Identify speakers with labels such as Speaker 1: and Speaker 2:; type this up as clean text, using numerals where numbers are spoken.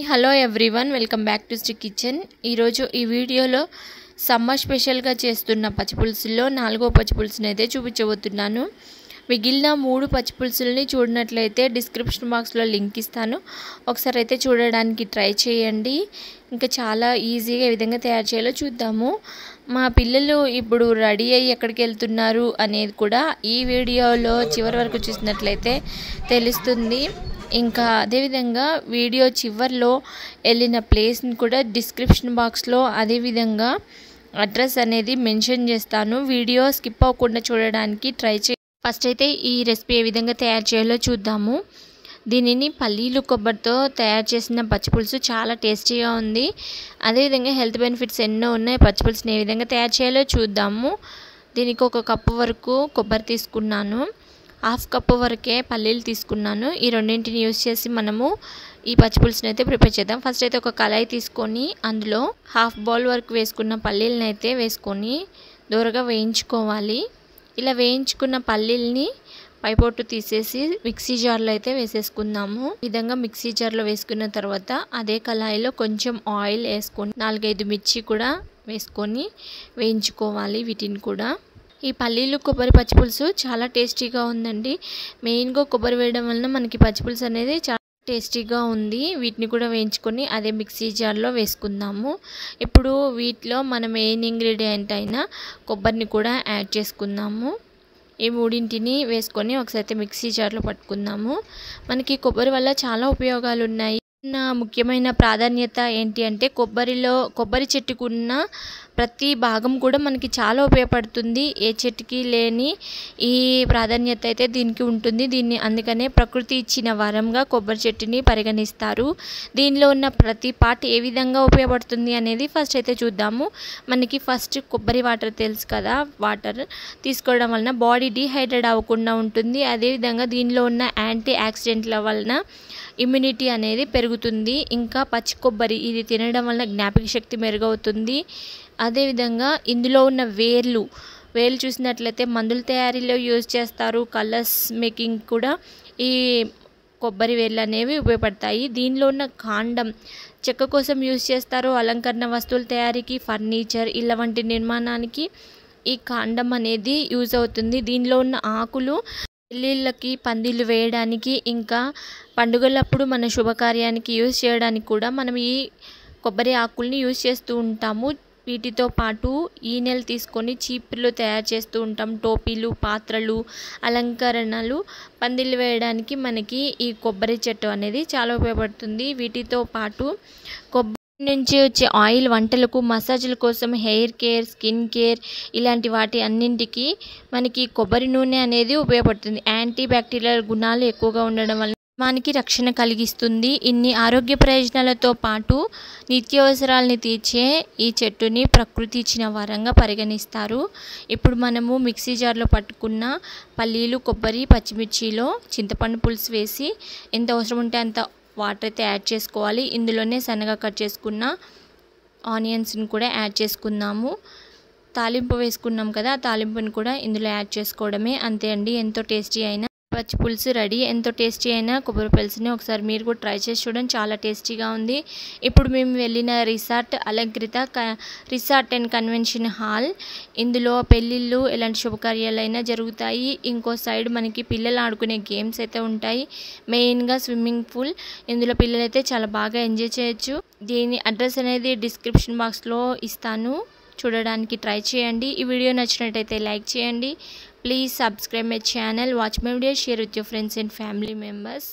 Speaker 1: Hello everyone, welcome back to Sri kitchen. ఈరోజు ఈ వీడియోలో సమ్మర్ స్పెషల్గా చేస్తున్న పచ్చిపులుసుల్లో 4వ పచ్చిపులుసుని అయితే చూపించబోతున్నాను. మిగిలిన 3 పచ్చిపులుసుల్ని చూడనట్లయితే డిస్క్రిప్షన్ బాక్స్లో లింక్ ఇస్తాను, ఒకసారి అయితే చూడడానికి ట్రై చేయండి. ఇంకా చాలా ఈజీగా ఏ విధంగా తయారు చేయాలో చూద్దాము. మా పిల్లలు ఇప్పుడు రెడీ అయ్యి ఎక్కడికి వెళ్తున్నారు అనేది కూడా ఈ వీడియోలో చివరి వరకు చూసినట్లయితే తెలుస్తుంది. ఇంకా అదేవిధంగా వీడియో చివర్లో వెళ్ళిన ప్లేస్ని కూడా డిస్క్రిప్షన్ బాక్స్లో అదేవిధంగా అడ్రస్ అనేది మెన్షన్ చేస్తాను. వీడియో స్కిప్ అవ్వకుండా చూడడానికి ట్రై చేయండి. ఫస్ట్ అయితే ఈ రెసిపీ ఏ విధంగా తయారు చేయాలో చూద్దాము. దీనిని పల్లీలు కొబ్బరితో తయారు చేసిన పచ్చిపులుసు చాలా టేస్టీగా ఉంది. అదేవిధంగా హెల్త్ బెనిఫిట్స్ ఎన్నో ఉన్నాయి. పచ్చిపులుసుని ఏ విధంగా తయారు చేయాలో చూద్దాము. దీనికి 1 కప్పు వరకు కొబ్బరి తీసుకున్నాను, 1/2 కప్పు వరకే పల్లీలు తీసుకున్నాను. ఈ రెండింటిని యూజ్ చేసి మనము ఈ పచ్చిపులుసుని అయితే ప్రిపేర్ చేద్దాం. ఫస్ట్ అయితే ఒక కళాయి తీసుకొని అందులో 1/2 బౌల్ వరకు వేసుకున్న పల్లీలను అయితే వేసుకొని దూరగా వేయించుకోవాలి. ఇలా వేయించుకున్న పల్లీల్ని పైపోటు తీసేసి మిక్సీ జార్లో అయితే వేసేసుకుందాము. ఈ విధంగా మిక్సీ జార్లో వేసుకున్న తర్వాత అదే కళాయిలో కొంచెం ఆయిల్ వేసుకొని 4-5 మిర్చి కూడా వేసుకొని వేయించుకోవాలి. వీటిని కూడా ఈ పల్లీలు కొబ్బరి పచ్చిపులుసు చాలా టేస్టీగా ఉందండి. మెయిన్గా కొబ్బరి వేయడం వలన మనకి పచ్చిపులుసు అనేది చాలా టేస్టీగా ఉంది. వీటిని కూడా వేయించుకొని అదే మిక్సీ జార్లో వేసుకుందాము. ఇప్పుడు వీటిలో మన మెయిన్ ఇంగ్రీడియంట్ అయిన కొబ్బరిని కూడా యాడ్ చేసుకుందాము. ఈ మూడింటిని వేసుకొని ఒకసారి మిక్సీ జార్లో పట్టుకుందాము. మనకి కొబ్బరి వల్ల చాలా ఉపయోగాలు ఉన్నాయి. ముఖ్యమైన ప్రాధాన్యత ఏంటి అంటే కొబ్బరి చెట్టుకు ఉన్న ప్రతి భాగం కూడా మనకి చాలా ఉపయోగపడుతుంది. ఏ చెట్టుకి లేని ఈ ప్రాధాన్యత అయితే దీనికి ఉంటుంది. అందుకనే ప్రకృతి ఇచ్చిన వరంగా కొబ్బరి చెట్టుని పరిగణిస్తారు. దీనిలో ఉన్న ప్రతి పార్ట్ ఏ విధంగా ఉపయోగపడుతుంది అనేది ఫస్ట్ అయితే చూద్దాము. మనకి ఫస్ట్ కొబ్బరి వాటర్ తెలుసు కదా, వాటర్ తీసుకోవడం వలన బాడీ డీహైడ్రేట్ అవ్వకుండా ఉంటుంది. అదేవిధంగా దీనిలో ఉన్న యాంటీ ఆక్సిడెంట్ల వలన ఇమ్యూనిటీ అనేది పెరుగుతుంది. ఇంకా పచ్చి కొబ్బరి ఇది తినడం వలన జ్ఞాపక శక్తి మెరుగవుతుంది. అదేవిధంగా ఇందులో ఉన్న వేర్లు చూసినట్లయితే మందుల తయారీలో యూజ్ చేస్తారు. కలర్స్ మేకింగ్ కూడా ఈ కొబ్బరి వేర్లు అనేవి ఉపయోగపడతాయి. దీనిలో ఉన్న కాండం చెక్క కోసం యూజ్ చేస్తారు. అలంకరణ వస్తువుల తయారీకి, ఫర్నిచర్, ఇళ్ళ వంటి నిర్మాణానికి ఈ కాండం అనేది యూజ్ అవుతుంది. దీనిలో ఉన్న ఆకులు పెళ్ళిళ్ళకి, పందిళ్ళు వేయడానికి, ఇంకా పండుగలప్పుడు మన శుభకార్యానికి యూజ్ చేయడానికి కూడా మనం ఈ కొబ్బరి ఆకుల్ని యూజ్ చేస్తూ ఉంటాము. వీటితో పాటు ఈనెలు తీసుకొని చీపుర్లు తయారు చేస్తూ ఉంటాం. టోపీలు, పాత్రలు, అలంకరణలు, పందిళ్ళు వేయడానికి మనకి ఈ కొబ్బరి చెట్టు అనేది చాలా ఉపయోగపడుతుంది. వీటితో పాటు కొబ్బరి నుంచి వచ్చే ఆయిల్ వంటలకు, మసాజ్ల కోసం, హెయిర్ కేర్, స్కిన్ కేర్ ఇలాంటి వాటి అన్నింటికి మనకి కొబ్బరి నూనె అనేది ఉపయోగపడుతుంది. యాంటీ బ్యాక్టీరియల్ గుణాలు ఎక్కువగా ఉండడం వల్ల మనకి రక్షణ కలిగిస్తుంది. ఇన్ని ఆరోగ్య ప్రయోజనాలతో పాటు నిత్యావసరాలని తీర్చే ఈ చెట్టుని ప్రకృతి ఇచ్చిన వరంగా పరిగణిస్తారు. ఇప్పుడు మనము మిక్సీ జార్లో పట్టుకున్న పల్లీలు, కొబ్బరి, పచ్చిమిర్చిలో చింతపండు పులుసు వేసి ఎంత అవసరం ఉంటే అంత వాటర్ అయితే యాడ్ చేసుకోవాలి. ఇందులోనే సన్నగా కట్ చేసుకున్న ఆనియన్స్ని కూడా యాడ్ చేసుకుందాము. తాలింపు వేసుకున్నాం కదా, ఆ తాలింపుని కూడా ఇందులో యాడ్ చేసుకోవడమే. అంతే అండి, ఎంతో టేస్టీ అయిన పచ్చి పులుసు రెడీ. ఎంతో టేస్టీ అయిన కొబ్బరి పులుసుని ఒకసారి మీరు కూడా ట్రై చేసి చూడండి, చాలా టేస్టీగా ఉంది. ఇప్పుడు మేము వెళ్ళిన resort Alankrita resort and convention hall. ఇందులో పెళ్ళిళ్ళు, ఎలాంటి శుభకార్యాలైనా జరుగుతాయి. ఇంకో సైడ్ మనకి పిల్లలు ఆడుకునే గేమ్స్ అయితే ఉంటాయి. మెయిన్గా స్విమ్మింగ్ పూల్. ఇందులో పిల్లలు అయితే చాలా బాగా ఎంజాయ్ చేయొచ్చు. దీని అడ్రస్ అనేది డిస్క్రిప్షన్ బాక్స్లో ఇస్తాను, చూడడానికి ట్రై చేయండి. ఈ వీడియో నచ్చినట్టయితే లైక్ చేయండి. Please subscribe my channel, watch my videos, share with your friends and family members.